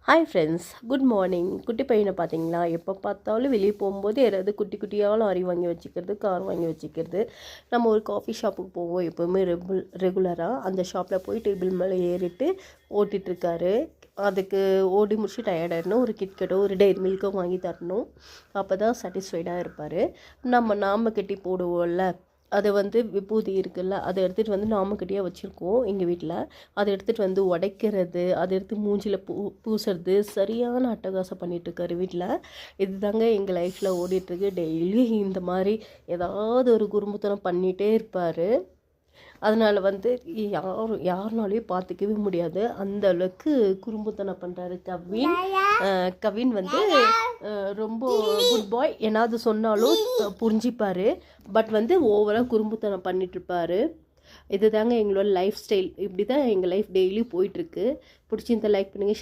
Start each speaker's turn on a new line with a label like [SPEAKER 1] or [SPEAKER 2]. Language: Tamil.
[SPEAKER 1] Hi friends, good morning. குட்டி பையனை பார்த்தீங்களா? எப்போ பார்த்தாலும் வெளியே போகும்போது யாராவது குட்டி குட்டியாக லாரி வாங்கி வச்சுக்கிறது, கார் வாங்கி வச்சுக்கிறது. நம்ம ஒரு காஃபி ஷாப்புக்கு போவோம் எப்போவுமே ரெகுலராக. அந்த ஷாப்பில் போய் டேபிள் மேலே ஏறிட்டு ஓட்டிகிட்ருக்காரு. அதுக்கு ஓடி முடிச்சு டயர்டாயிடணும். ஒரு கிட்கட்டோ ஒரு டெய்ரி மில்க்கோ வாங்கி தரணும். அப்போ தான் சாட்டிஸ்ஃபைடாக இருப்பார். நாம கட்டி போடுவோம்ல, அதை விபூதி இருக்குல்ல, அதை எடுத்துகிட்டு நாமக்கட்டியாக வச்சுருக்கோம் எங்கள் வீட்டில். அதை எடுத்துகிட்டு உடைக்கிறது, அதை எடுத்து மூஞ்சில் பூசுறது, சரியான அட்டகாசம் பண்ணிகிட்ருக்காரு வீட்டில். இது தாங்க எங்கள் லைஃப்பில் ஓடிட்டுருக்கு. டெய்லி இந்த மாதிரி ஏதாவது ஒரு குறும்புத்தனம் பண்ணிகிட்டே இருப்பார். அதனால் யாருனாலையும் பார்த்துக்கவே முடியாது. அந்த அளவுக்கு குறும்புத்தனம் பண்ணுறாரு கவின். ரொம்ப குட் பாய். ஏதாவது சொன்னாலும் புரிஞ்சிப்பார். பட் ஓவராக குறும்புத்தனம் பண்ணிகிட்ருப்பார். இது தாங்க எங்களோட லைஃப் ஸ்டைல். இப்படி தான் எங்கள் லைஃப் டெய்லி போயிட்டுருக்கு. பிடிச்சிருந்தா லைக் பண்ணுங்கள்.